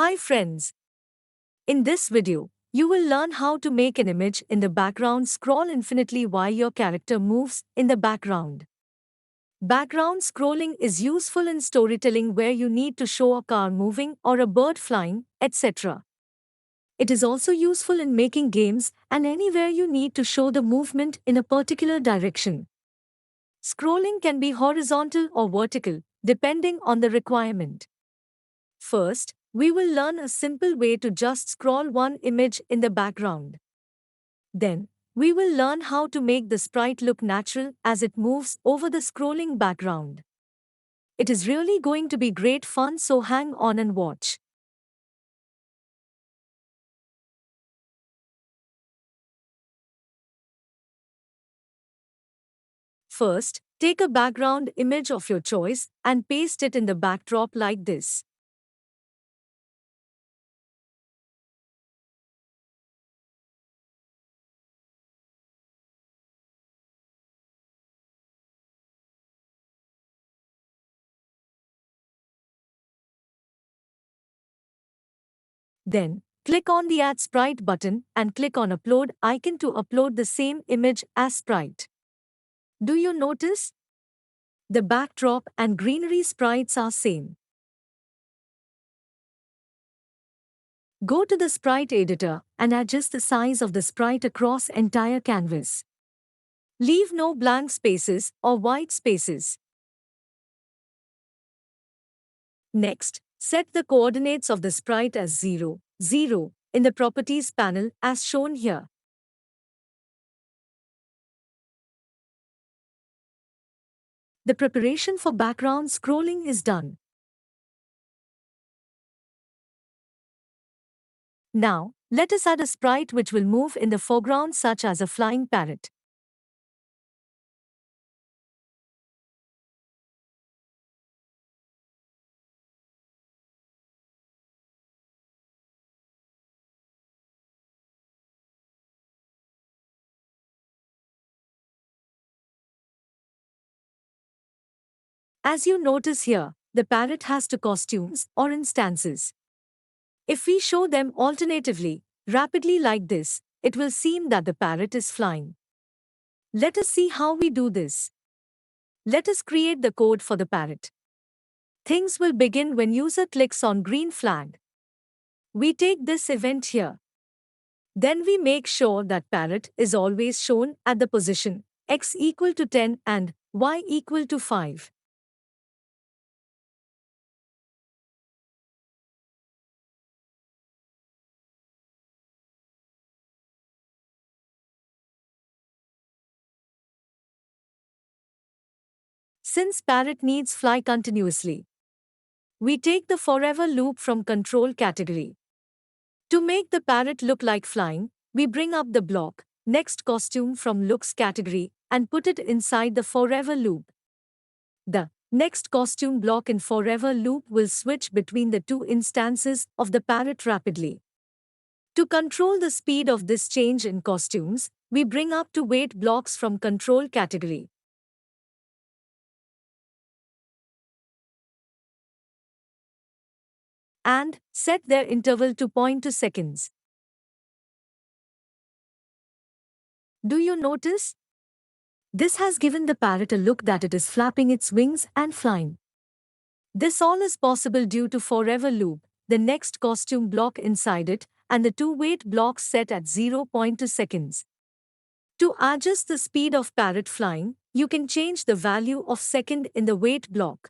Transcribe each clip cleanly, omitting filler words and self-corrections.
Hi friends, in this video, you will learn how to make an image in the background scroll infinitely while your character moves in the background. Background scrolling is useful in storytelling where you need to show a car moving or a bird flying, etc. It is also useful in making games and anywhere you need to show the movement in a particular direction. Scrolling can be horizontal or vertical, depending on the requirement. First, we will learn a simple way to just scroll one image in the background. Then, we will learn how to make the sprite look natural as it moves over the scrolling background. It is really going to be great fun, so hang on and watch. First, take a background image of your choice and paste it in the backdrop like this. Then, click on the Add Sprite button and click on Upload icon to upload the same image as sprite. Do you notice? The backdrop and greenery sprites are same. Go to the sprite editor and adjust the size of the sprite across entire canvas. Leave no blank spaces or white spaces. Next, set the coordinates of the sprite as 0, 0 in the Properties panel as shown here. The preparation for background scrolling is done. Now, let us add a sprite which will move in the foreground such as a flying parrot. As you notice here, the parrot has two costumes or instances. If we show them alternatively, rapidly like this, it will seem that the parrot is flying. Let us see how we do this. Let us create the code for the parrot. Things will begin when user clicks on green flag. We take this event here. Then we make sure that parrot is always shown at the position x equal to 10 and y equal to 5. Since parrot needs fly continuously, we take the forever loop from control category. To make the parrot look like flying, we bring up the block, next costume from looks category, and put it inside the forever loop. The next costume block in forever loop will switch between the two instances of the parrot rapidly. To control the speed of this change in costumes, we bring up two wait blocks from control category. And set their interval to 0.2 seconds. Do you notice? This has given the parrot a look that it is flapping its wings and flying. This all is possible due to forever loop, the next costume block inside it, and the two wait blocks set at 0.2 seconds. To adjust the speed of parrot flying, you can change the value of second in the wait block.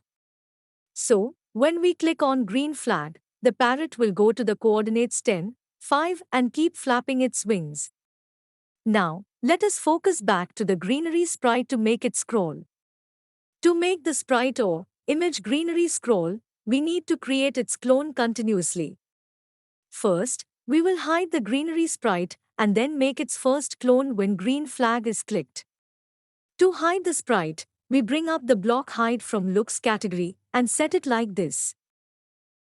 So, when we click on green flag, the parrot will go to the coordinates 10, 5 and keep flapping its wings. Now, let us focus back to the greenery sprite to make it scroll. To make the sprite or image greenery scroll, we need to create its clone continuously. First, we will hide the greenery sprite and then make its first clone when green flag is clicked. To hide the sprite, we bring up the block hide from looks category and set it like this.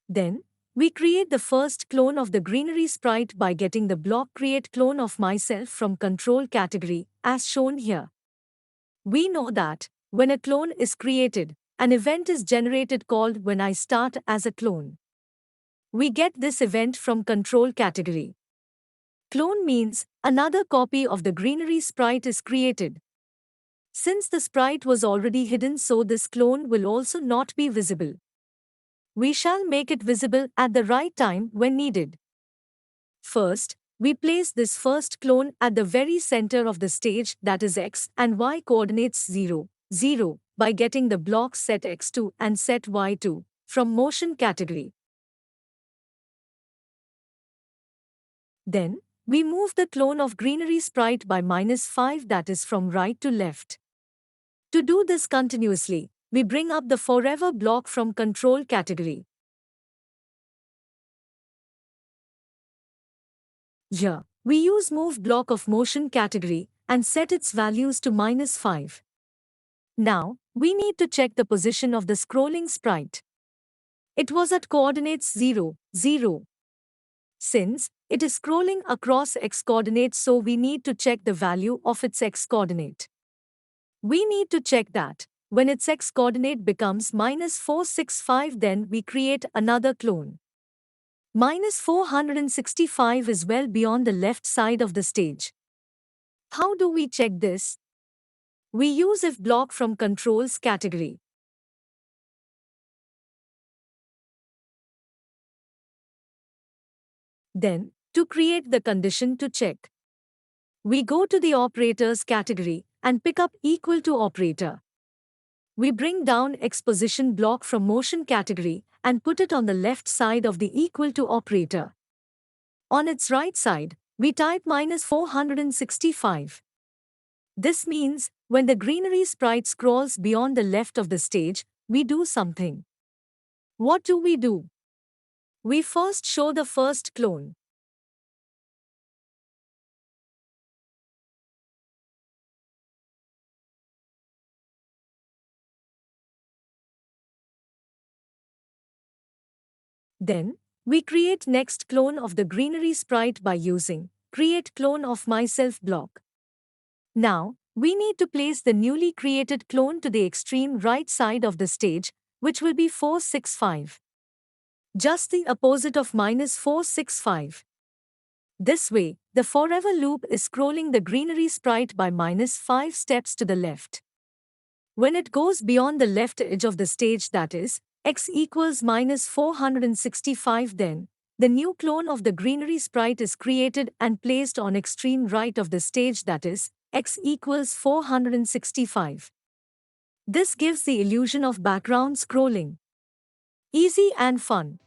Then, we create the first clone of the greenery sprite by getting the block create clone of myself from control category as shown here. We know that when a clone is created, an event is generated called when I start as a clone. We get this event from control category. Clone means another copy of the greenery sprite is created. Since the sprite was already hidden, so this clone will also not be visible. We shall make it visible at the right time when needed. First, we place this first clone at the very center of the stage, that is x and y coordinates 0, 0, by getting the blocks set x2 and set y2 from motion category. Then, we move the clone of greenery sprite by -5, that is from right to left. To do this continuously, we bring up the forever block from control category. Here, we use move block of motion category and set its values to -5. Now, we need to check the position of the scrolling sprite. It was at coordinates 0, 0. Since it is scrolling across x coordinates, so we need to check the value of its x coordinate. We need to check that when its x coordinate becomes -465, then we create another clone. -465 is well beyond the left side of the stage. How do we check this? We use if block from controls category. Then, to create the condition to check, we go to the operators category and pick up equal to operator. We bring down x position block from motion category and put it on the left side of the equal to operator. On its right side, we type -465. This means when the greenery sprite scrolls beyond the left of the stage, we do something. What do? We first show the first clone. Then, we create next clone of the greenery sprite by using create clone of myself block. Now, we need to place the newly created clone to the extreme right side of the stage, which will be 465. Just the opposite of -465. This way, the forever loop is scrolling the greenery sprite by -5 steps to the left. When it goes beyond the left edge of the stage, that is, x equals -465, then the new clone of the greenery sprite is created and placed on extreme right of the stage, that is, x equals 465. This gives the illusion of background scrolling. Easy and fun.